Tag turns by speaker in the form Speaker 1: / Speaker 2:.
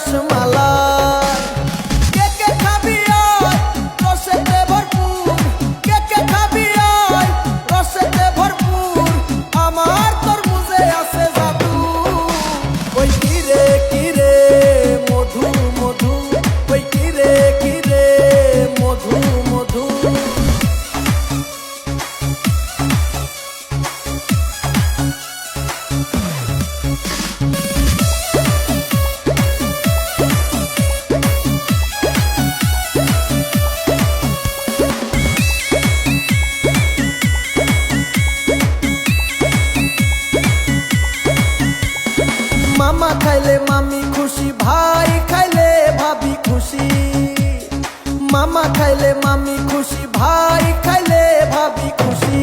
Speaker 1: রসমালাই। কে কে খাবি আয় রসেতে ভরপুর, কে কে খাবি আয় রসেতে ভরপুর, আমার তরমুজে আছে জাদু। ওই কিরে কিরে মধু মধু, ওই কিরে কিরে মধু মধু। মামা খাইলে মামি খুশি, ভাই খাইলে ভাবি খুশি। মামা খাইলে মামি খুশি, ভাই খাইলে ভাবি খুশি।